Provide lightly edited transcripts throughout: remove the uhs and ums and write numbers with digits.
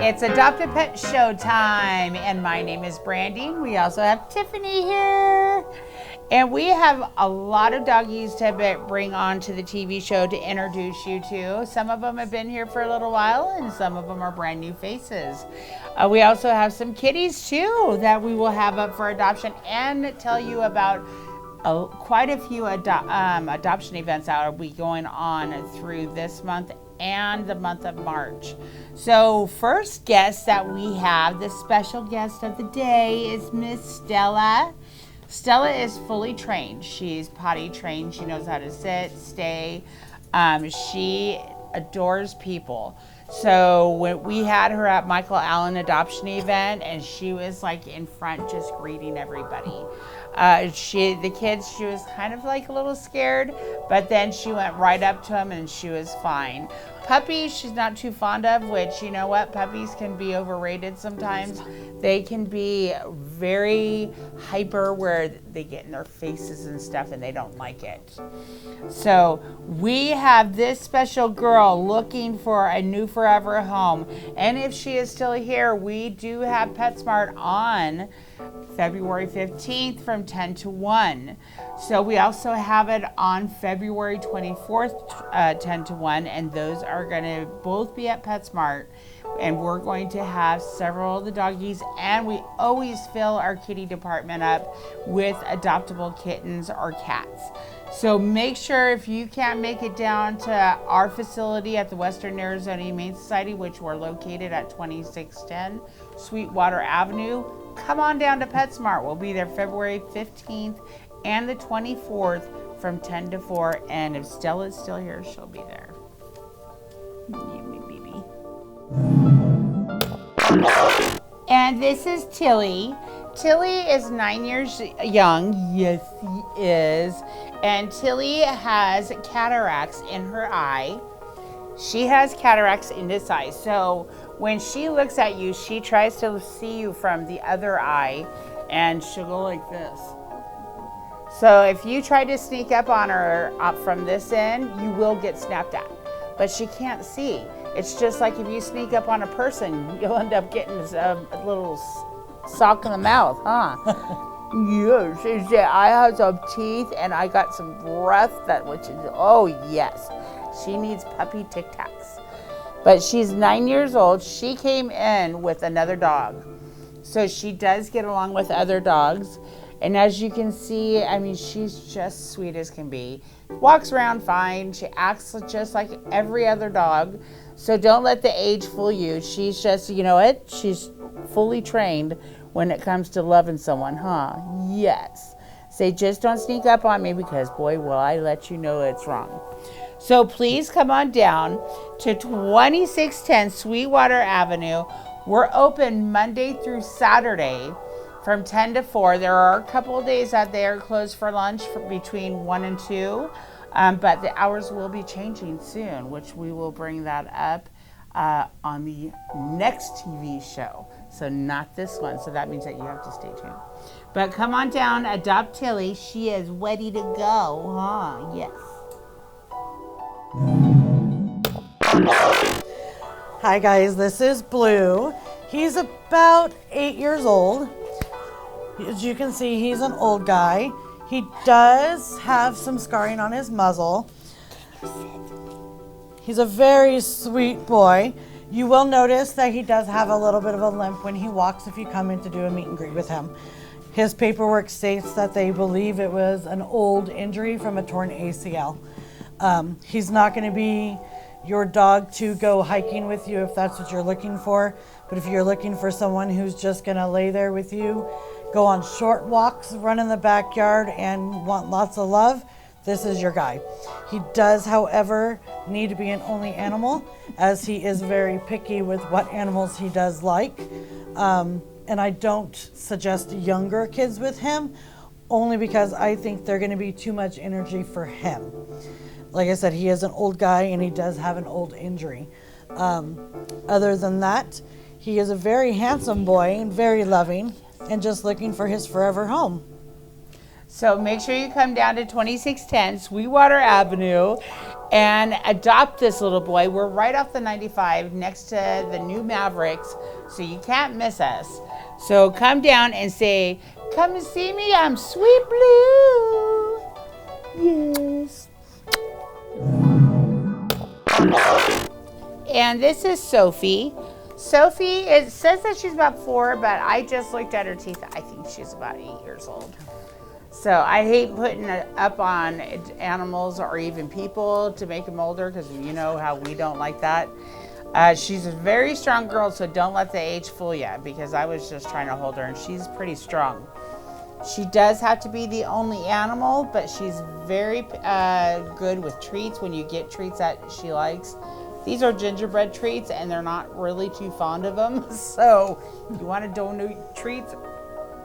It's Adopt a Pet Showtime, and my name is Brandy. We also have Tiffany here. And we have a lot of doggies to bring on to the TV show to introduce you to. Some of them have been here for a little while, and some of them are brand new faces. We also have some kitties too that we will have up for adoption and tell you about quite a few adoption events that will be going on through this month and the month of March. So first guest that we have, the special guest of the day, is Miss Stella. Stella is fully trained. She's potty trained. She knows how to sit, stay. She adores people. So when we had her at Michael Allen adoption event, and she was like in front just greeting everybody. The kids, she was kind of like a little scared, but then she went right up to them and she was fine. Puppies, she's not too fond of, which, you know what, puppies can be overrated sometimes. They can be very hyper where they get in their faces and stuff and they don't like it. So we have this special girl looking for a new forever home. And if she is still here, we do have PetSmart on February 15th from 10 to 1. So we also have it on February 24th, 10 to 1, and those are going to both be at PetSmart. And we're going to have several of the doggies, and we always fill our kitty department up with adoptable kittens or cats. So make sure if you can't make it down to our facility at the Western Arizona Humane Society, which we're located at 2610 Sweetwater Avenue, come on down to PetSmart. We'll be there February 15th and the 24th from 10 to 4. And if Stella's still here, she'll be there. And this is Tilly. Tilly is 9 years young. Yes, he is. And Tilly has cataracts in her eye. She has cataracts in this eye. So when she looks at you, she tries to see you from the other eye, and she'll go like this. So if you try to sneak up on her from this end, you will get snapped at. But she can't see. It's just like if you sneak up on a person, you'll end up getting a little sock in the mouth, huh? Yes, I have some teeth and I got some breath oh yes. She needs puppy Tic Tacs. But she's 9 years old. She came in with another dog. So she does get along with other dogs. And as you can see, I mean, she's just sweet as can be. Walks around fine. She acts just like every other dog. So don't let the age fool you. She's just, you know what? She's fully trained when it comes to loving someone, huh? Yes. Say, just don't sneak up on me because, boy, will I let you know it's wrong. So please come on down to 2610 Sweetwater Avenue. We're open Monday through Saturday from 10 to 4. There are a couple of days that they are closed for lunch between 1 and 2. But the hours will be changing soon, which we will bring that up on the next TV show. So not this one. So that means that you have to stay tuned. But come on down, adopt Tilly. She is ready to go, huh? Yes. Hi guys, this is Blue. He's about 8 years old. As you can see, he's an old guy. He does have some scarring on his muzzle. He's a very sweet boy. You will notice that he does have a little bit of a limp when he walks if you come in to do a meet and greet with him. His paperwork states that they believe it was an old injury from a torn ACL. He's not going to be your dog to go hiking with you if that's what you're looking for. But if you're looking for someone who's just going to lay there with you, go on short walks, run in the backyard, and want lots of love, this is your guy. He does, however, need to be an only animal, as he is very picky with what animals he does like. And I don't suggest younger kids with him, only because I think they're going to be too much energy for him. Like I said, he is an old guy and he does have an old injury. Other than that, he is a very handsome boy and very loving and just looking for his forever home. So make sure you come down to 2610 Sweetwater Avenue and adopt this little boy. We're right off the 95 next to the new Mavericks, so you can't miss us. So come down and say, come and see me, I'm Sweet Blue. Yes. And this is Sophie. Sophie, it says that she's about 4, but I just looked at her teeth. I think she's about 8 years old. So I hate putting it up on animals or even people to make them older, because you know how we don't like that. She's a very strong girl, so don't let the age fool you, because I was just trying to hold her and she's pretty strong. She does have to be the only animal, but she's very good with treats when you get treats that she likes. These are gingerbread treats and they're not really too fond of them. So you want to donate treats?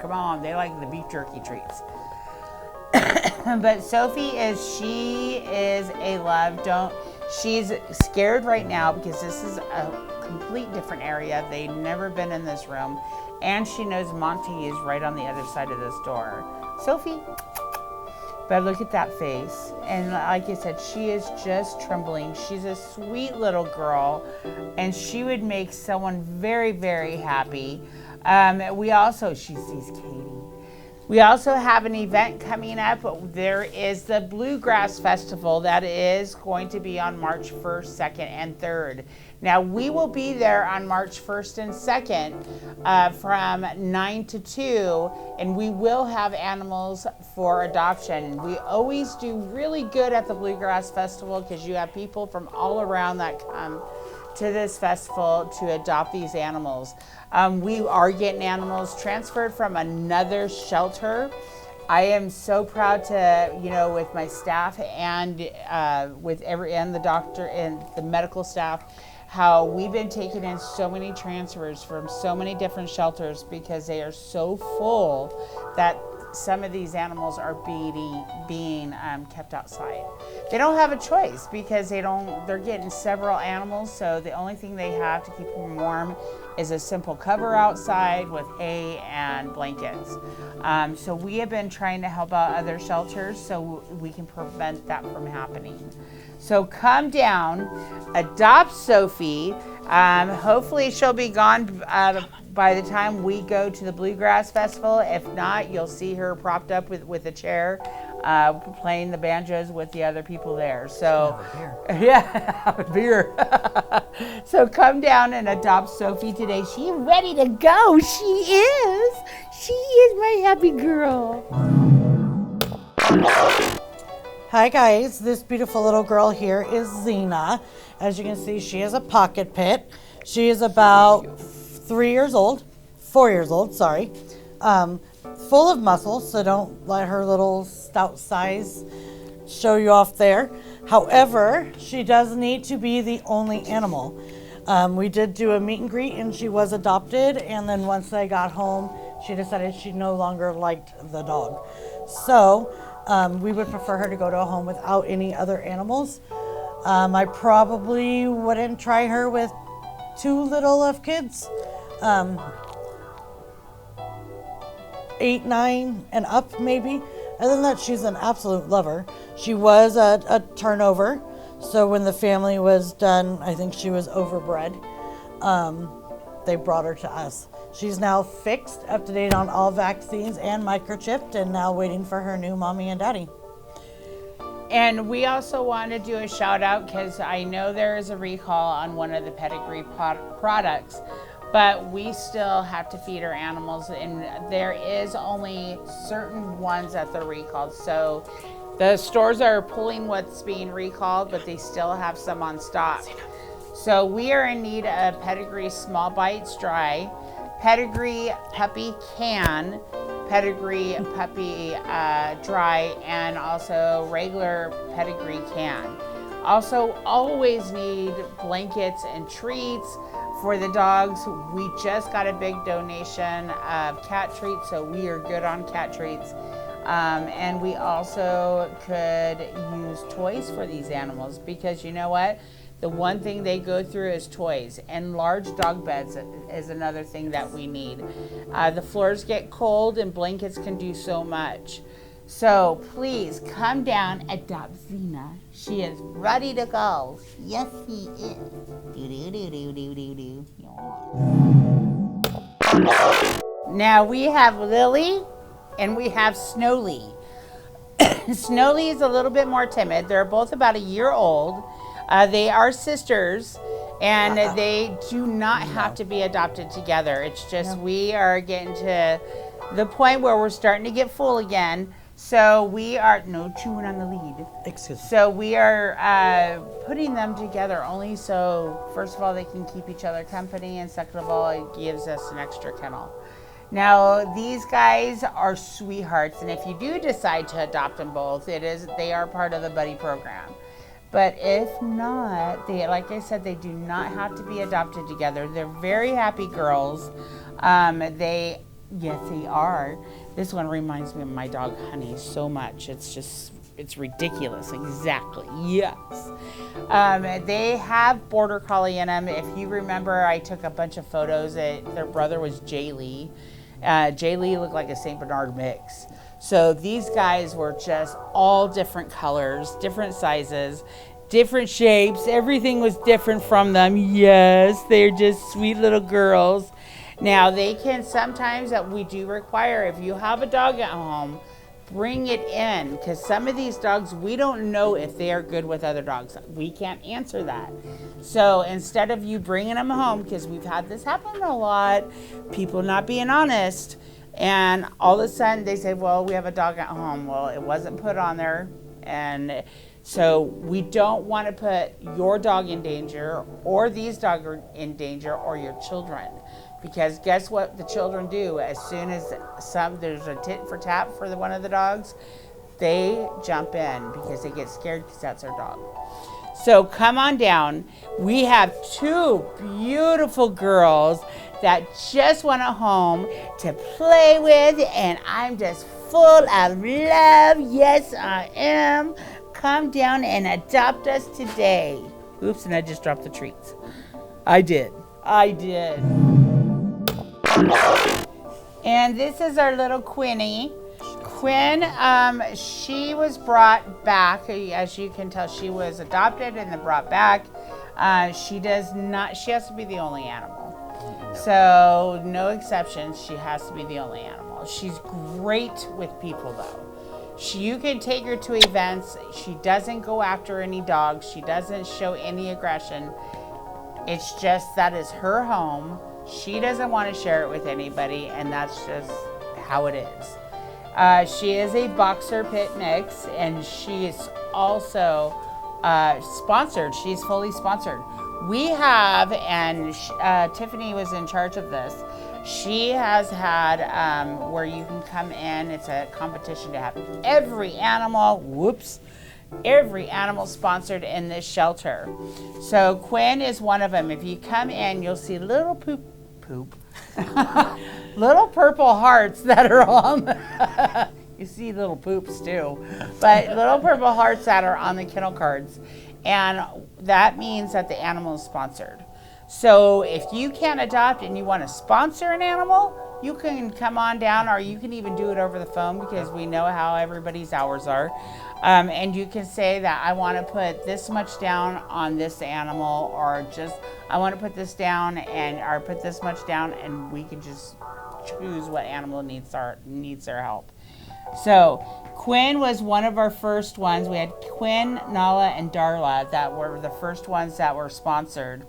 Come on, they like the beef jerky treats. But Sophie she is a love. She's scared right now because this is a complete different area. They've never been in this room. And she knows Monty is right on the other side of this door. Sophie, but look at that face. And like I said, she is just trembling. She's a sweet little girl, and she would make someone very, very happy. She sees Katie. We also have an event coming up. There is the Bluegrass Festival that is going to be on March 1st, 2nd, and 3rd. Now, we will be there on March 1st and 2nd from 9 to 2, and we will have animals for adoption. We always do really good at the Bluegrass Festival because you have people from all around that come to this festival to adopt these animals. We are getting animals transferred from another shelter. I am so proud to, with my staff and and the doctor and the medical staff, how we've been taking in so many transfers from so many different shelters because they are so full that some of these animals are being kept outside. They don't have a choice because they're getting several animals, so the only thing they have to keep them warm is a simple cover outside with hay and blankets. So we have been trying to help out other shelters so we can prevent that from happening. So come down, adopt Sophie. Hopefully she'll be gone by the time we go to the Bluegrass Festival. If not, you'll see her propped up with a chair, playing the banjos with the other people there. So, have a beer. So come down and adopt Sophie today. She's ready to go. She is my happy girl. Hi guys, this beautiful little girl here is Zena. As you can see, she is a pocket pit. She is about 4 years old, sorry. Full of muscle, so don't let her little stout size show you off there. However, she does need to be the only animal. We did do a meet and greet and she was adopted, and then once I got home, she decided she no longer liked the dog. So we would prefer her to go to a home without any other animals. I probably wouldn't try her with too little of kids. 8, 9, and up maybe. Other than that, she's an absolute lover. She was a turnover, so when the family was done, I think she was overbred. They brought her to us. She's now fixed, up to date on all vaccines and microchipped, and now waiting for her new mommy and daddy. And we also want to do a shout out because I know there is a recall on one of the pedigree products, but we still have to feed our animals, and there is only certain ones that they're recalled. So the stores are pulling what's being recalled, but they still have some on stock. So we are in need of Pedigree Small Bites Dry, Pedigree Puppy Can, Pedigree Puppy Dry, and also regular Pedigree Can. Also, always need blankets and treats for the dogs. We just got a big donation of cat treats, so we are good on cat treats. And we also could use toys for these animals because you know what? The one thing they go through is toys, and large dog beds is another thing that we need. The floors get cold and blankets can do so much. So please come down, adopt Zena. She is ready to go. Yes, he is. Do. Now we have Lily and we have Snowly. Snowly is a little bit more timid. They're both about a year old. They are sisters, and they do not have to be adopted together. It's just we are getting to the point where we're starting to get full again. So we are, no chewing on the lead. Excuse me. So we are putting them together only so, first of all, they can keep each other company, and second of all, it gives us an extra kennel. Now, these guys are sweethearts, and if you do decide to adopt them both, they are part of the buddy program. But if not, like I said, they do not have to be adopted together. They're very happy girls. Yes, they are. This one reminds me of my dog Honey so much. It's ridiculous. Exactly. Yes. They have border collie in them. If you remember, I took a bunch of photos. Their brother was Jaylee. Jaylee looked like a St. Bernard mix. So these guys were just all different colors, different sizes, different shapes. Everything was different from them. Yes, they're just sweet little girls. Now, they can sometimes, we do require, if you have a dog at home, bring it in, because some of these dogs, we don't know if they are good with other dogs. We can't answer that. So instead of you bringing them home, because we've had this happen a lot, people not being honest, and all of a sudden they say, well, we have a dog at home. Well, it wasn't put on there, and so we don't want to put your dog in danger, or these dogs are in danger, or your children. Because guess what the children do? As soon as there's a tit for tat for one of the dogs, they jump in because they get scared because that's their dog. So come on down. We have two beautiful girls that just want a home to play with, and I'm just full of love. Yes, I am. Come down and adopt us today. Oops, and I just dropped the treats. I did. And this is our little Quinny. Quinn, she was brought back. As you can tell, she was adopted and then brought back. She has to be the only animal. So no exceptions, she has to be the only animal. She's great with people though. You can take her to events. She doesn't go after any dogs. She doesn't show any aggression. It's just that is her home. She doesn't want to share it with anybody, and that's just how it is. She is a boxer pit mix, and she is also sponsored. She's fully sponsored. We have, and Tiffany was in charge of this, she has had where you can come in. It's a competition to have every animal sponsored in this shelter. So Quinn is one of them. If you come in, you'll see little poop, little purple hearts that are on you see little poops too, but little purple hearts that are on the kennel cards. And that means that the animal is sponsored. So if you can't adopt and you want to sponsor an animal, you can come on down, or you can even do it over the phone, because we know how everybody's hours are. And you can say that I want to put this much down on this animal, or just I want to put this down or put this much down, and we can just choose what animal needs their help. So Quinn was one of our first ones. We had Quinn, Nala, and Darla that were the first ones that were sponsored.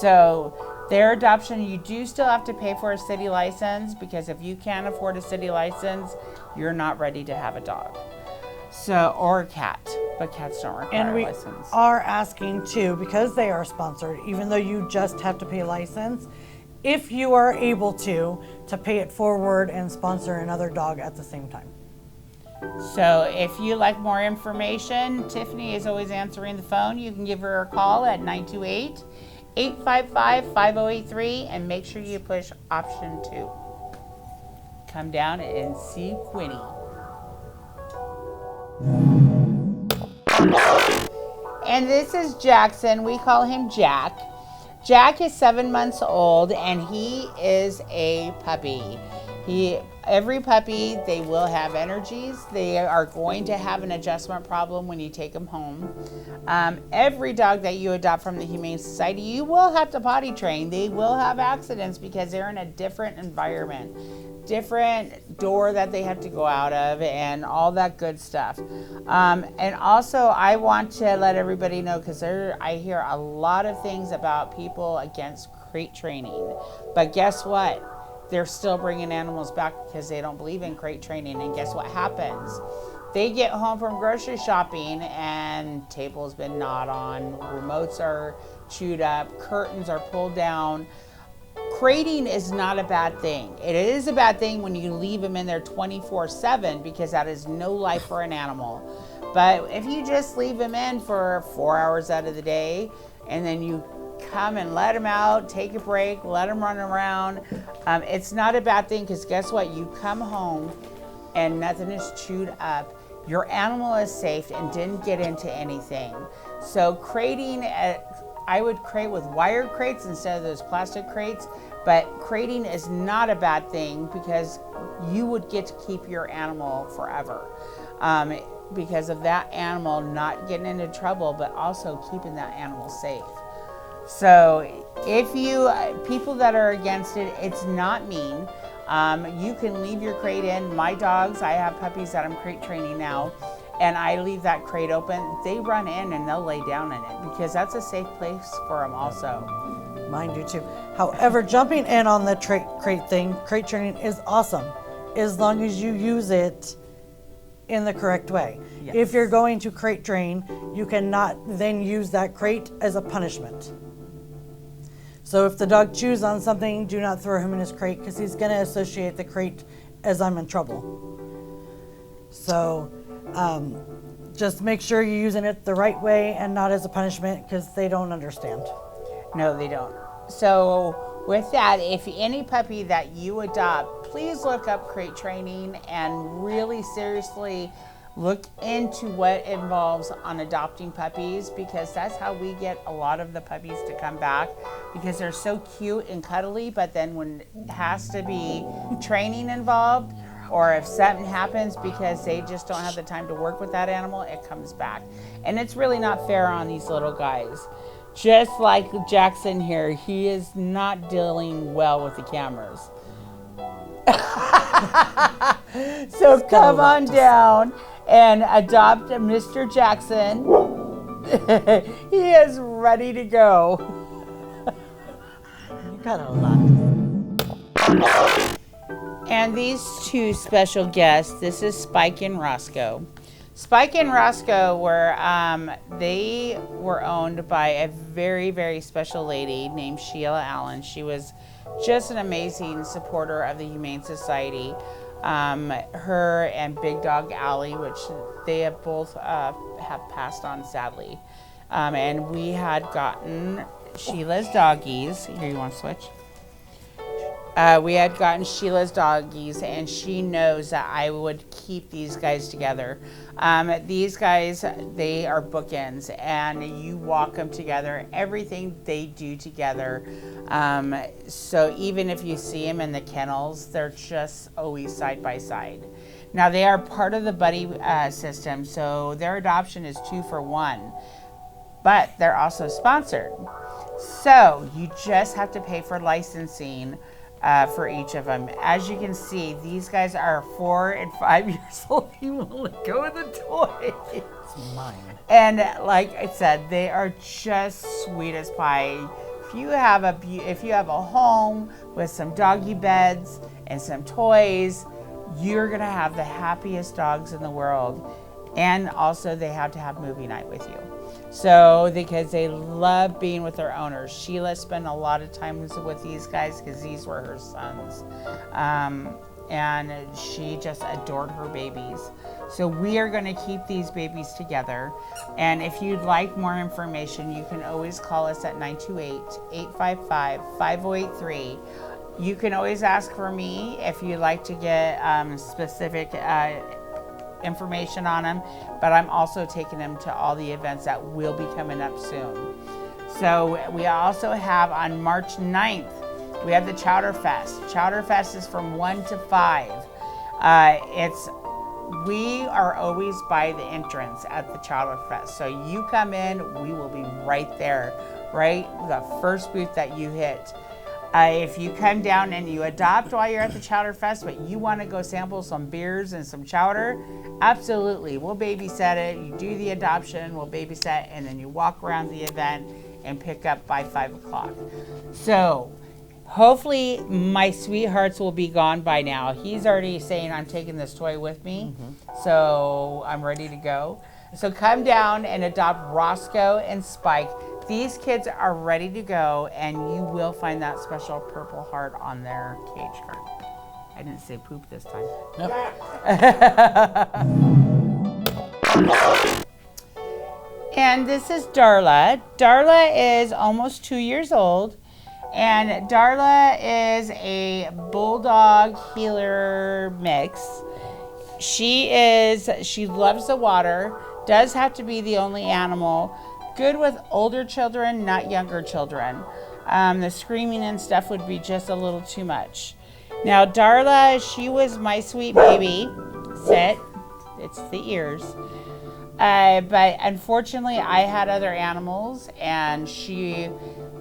So their adoption, you do still have to pay for a city license, because if you can't afford a city license, you're not ready to have a dog. So, or a cat, but cats don't require a license. And we are asking too, because they are sponsored, even though you just have to pay license, if you are able to pay it forward and sponsor another dog at the same time. So if you like more information, Tiffany is always answering the phone. You can give her a call at 928-855-5083 and make sure you push option 2. Come down and see Quinny. And this is Jackson. We call him Jack. Jack is 7 months old, and he is a puppy. Every puppy, they will have energies. They are going to have an adjustment problem when you take them home. Every dog that you adopt from the Humane Society, you will have to potty train. They will have accidents because they're in a different environment, different door that they have to go out of, and all that good stuff. And also, I want to let everybody know, because I hear a lot of things about people against crate training. But guess what? They're still bringing animals back because they don't believe in crate training. And guess what happens? They get home from grocery shopping and table's been gnawed on, remotes are chewed up, curtains are pulled down. Crating is not a bad thing. It is a bad thing when you leave them in there 24/7, because that is no life for an animal. But if you just leave them in for 4 hours out of the day, and then you come and let them out, take a break, let them run around, it's not a bad thing, because guess what? You come home and nothing is chewed up. Your animal is safe and didn't get into anything. So crating, I would crate with wired crates instead of those plastic crates, but crating is not a bad thing, because you would get to keep your animal forever, because of that animal not getting into trouble, but also keeping that animal safe. So if people that are against it, it's not mean. You can leave your crate in. My dogs, I have puppies that I'm crate training now, and I leave that crate open. They run in and they'll lay down in it, because that's a safe place for them also. Mine do too. However, jumping in on the crate thing, crate training is awesome, as long as you use it in the correct way. Yes. If you're going to crate train, you cannot then use that crate as a punishment. So if the dog chews on something, do not throw him in his crate, because he's going to associate the crate as I'm in trouble. So just make sure you're using it the right way and not as a punishment, because they don't understand. No, they don't. So with that, if any puppy that you adopt, please look up crate training and really seriously look into what involves on adopting puppies, because that's how we get a lot of the puppies to come back, because they're so cute and cuddly, but then when it has to be training involved, or if something happens because they just don't have the time to work with that animal, it comes back. And it's really not fair on these little guys. Just like Jackson here, he is not dealing well with the cameras. So come on down and adopt Mr. Jackson. He is ready to go. You got a lot. And these two special guests, this is Spike and Rosco. Spike and Rosco they were owned by a very, very special lady named Sheila Allen. She was just an amazing supporter of the Humane Society. Her and Big Dog Allie, which they have both have passed on sadly. And we had gotten Sheila's doggies. Here, you want to switch? We had gotten Sheila's doggies, and she knows that I would keep these guys together. These guys, they are bookends, and you walk them together. Everything they do together. So even if you see them in the kennels, they're just always side by side. Now they are part of the buddy system, so their adoption is 2 for 1, but they're also sponsored. So you just have to pay for licensing for each of them. As you can see, these guys are 4 and 5 years old. He won't let go of the toy. It's mine. And like I said, they are just sweet as pie. If you have a home with some doggy beds and some toys, you're gonna have the happiest dogs in the world. And also, they have to have movie night with you. So, because they love being with their owners. Sheila spent a lot of time with these guys because these were her sons. And she just adored her babies. So we are going to keep these babies together. And if you'd like more information, you can always call us at 928-855-5083. You can always ask for me if you'd like to get specific information on them, but I'm also taking them to all the events that will be coming up soon. So we also have on March 9th, We have the Chowder Fest. Chowder Fest is from 1 to 5. We are always by the entrance at the Chowder Fest. So you come in, we will be right there, right? The first booth that you hit. If you come down and you adopt while you're at the Chowder Fest, but you want to go sample some beers and some chowder, absolutely. We'll babysit it. You do the adoption, we'll babysit, and then you walk around the event and pick up by 5 o'clock. So hopefully my sweethearts will be gone by now. He's already saying I'm taking this toy with me, so I'm ready to go. So come down and adopt Rosco and Spike. These kids are ready to go, and you will find that special purple heart on their cage card. I didn't say poop this time. Nope. And this is Darla. Darla is almost 2 years old, and Darla is a bulldog heeler mix. She loves the water, does have to be the only animal. Good with older children, not younger children. The screaming and stuff would be just a little too much. Now Darla, she was my sweet baby. Sit. It's the ears. But unfortunately I had other animals, and she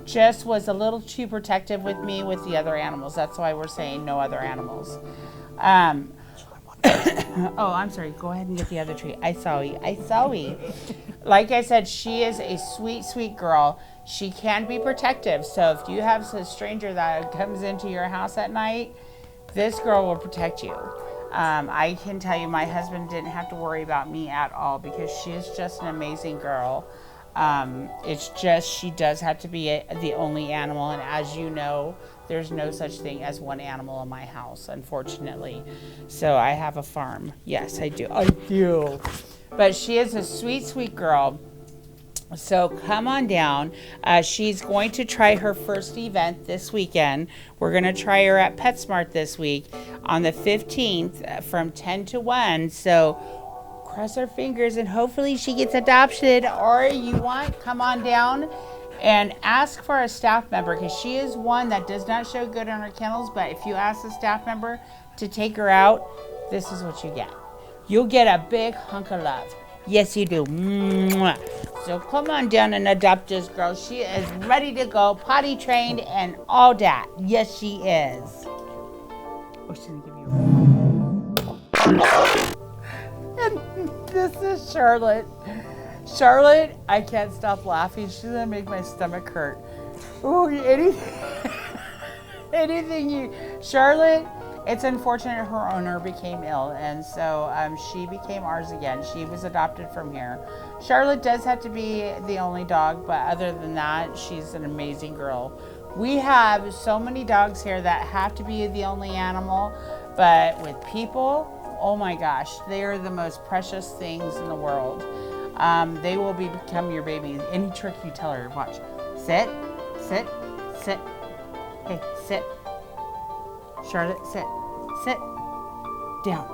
just was a little too protective with me with the other animals. That's why we're saying no other animals. Oh, I'm sorry. Go ahead and get the other treat. I saw you. Like I said, she is a sweet, sweet girl. She can be protective. So if you have a stranger that comes into your house at night, this girl will protect you. I can tell you my husband didn't have to worry about me at all, because she is just an amazing girl. It's just she does have to be the only animal. And as you know, there's no such thing as one animal in my house, unfortunately. So I have a farm. Yes, I do. But she is a sweet, sweet girl. So come on down. She's going to try her first event this weekend. We're going to try her at PetSmart this week on the 15th from 10 to 1. So cross our fingers and hopefully she gets adopted. Or come on down and ask for a staff member, because she is one that does not show good on her kennels. But if you ask a staff member to take her out, this is what you get. You'll get a big hunk of love. Yes, you do. Mwah. So come on down and adopt this girl. She is ready to go, potty trained and all that. Yes, she is. Oh, she's gonna give you And this is Charlotte. Charlotte, I can't stop laughing. She's gonna make my stomach hurt. Oh, Charlotte, it's unfortunate her owner became ill, and so she became ours again. She was adopted from here. Charlotte does have to be the only dog, but other than that, she's an amazing girl. We have so many dogs here that have to be the only animal, but with people, oh my gosh, they are the most precious things in the world. They will become your baby. Any trick you tell her, watch. Sit, sit, sit. Hey, sit. Charlotte, sit. Sit. Down.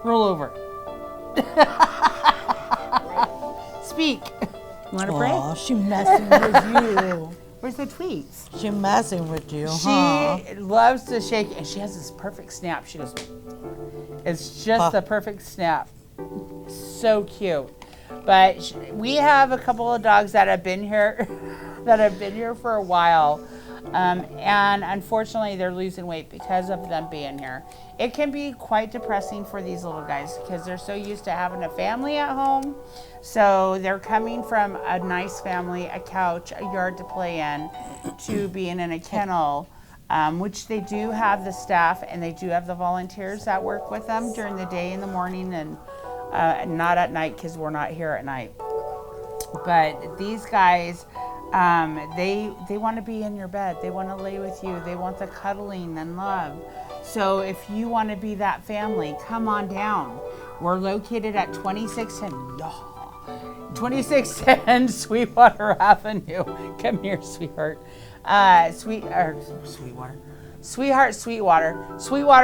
Roll over. Speak. You want to pray? Aw, she messing with you. Where's the tweets? She messing with you, huh? She loves to shake, and she has this perfect snap. She goes, it's just the perfect snap. So cute. But we have a couple of dogs that have been here for a while. And unfortunately they're losing weight because of them being here. It can be quite depressing for these little guys because they're so used to having a family at home. So they're coming from a nice family, a couch, a yard to play in, to being in a kennel, which they do have the staff and they do have the volunteers that work with them during the day in the morning and not at night because we're not here at night. But these guys, they want to be in your bed. They want to lay with you. They want the cuddling and love. So if you want to be that family, come on down. We're located at 2610 Sweetwater Avenue. Come here, sweetheart. Sweetwater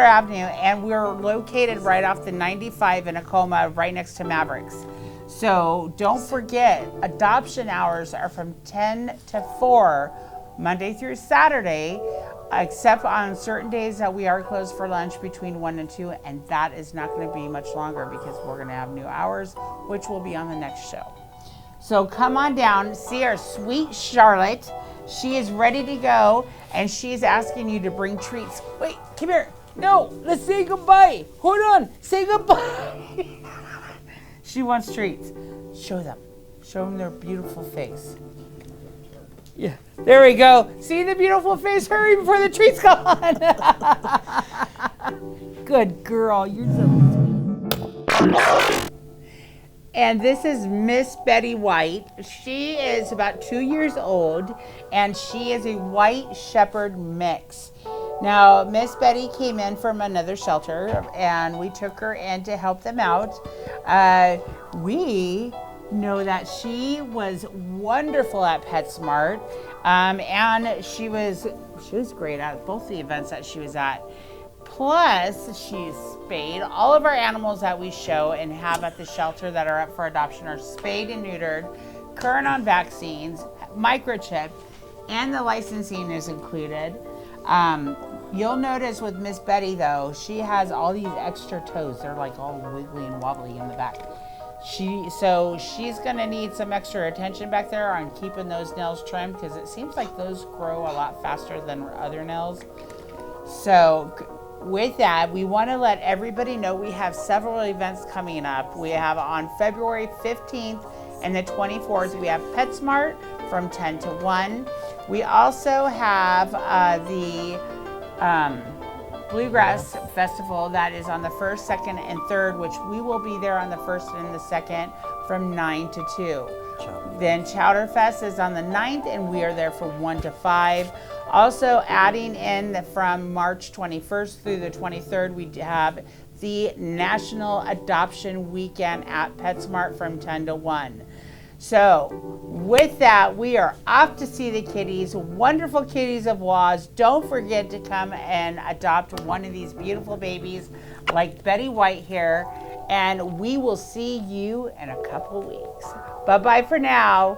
Avenue, and we're located right off the 95 in Acoma, right next to Mavericks. So don't forget, adoption hours are from 10 to 4, Monday through Saturday, except on certain days that we are closed for lunch between 1 and 2, and that is not going to be much longer because we're going to have new hours, which will be on the next show. So come on down, see our sweet Charlotte. She is ready to go, and she's asking you to bring treats. Wait, come here. No, let's say goodbye. Hold on, say goodbye. She wants treats. Show them. Show them their beautiful face. Yeah, there we go. See the beautiful face? Hurry before the treats come on. Good girl, you're so sweet. And this is Miss Betty White. She is about 2 years old, and she is a white shepherd mix. Now, Miss Betty came in from another shelter, and we took her in to help them out. We know that she was wonderful at PetSmart, and she was great at both the events that she was at. Plus, she's spayed. All of our animals that we show and have at the shelter that are up for adoption are spayed and neutered, current on vaccines, microchipped, and the licensing is included. You'll notice with Miss Betty, though, she has all these extra toes. They're like all wiggly and wobbly in the back. So she's gonna need some extra attention back there on keeping those nails trimmed, because it seems like those grow a lot faster than other nails. So with that, we want to let everybody know we have several events coming up. We have on February 15th and the 24th, we have PetSmart from 10 to 1. We also have the Bluegrass Festival that is on the 1st, 2nd, and 3rd, which we will be there on the 1st and the 2nd from 9 to 2. Then Chowder Fest is on the 9th, and we are there from 1 to 5. Also adding in from March 21st through the 23rd, we have the National Adoption Weekend at PetSmart from 10 to 1. So with that, we are off to see the kitties, wonderful kitties of Waz. Don't forget to come and adopt one of these beautiful babies like Betty White here, and we will see you in a couple weeks. Bye-bye for now.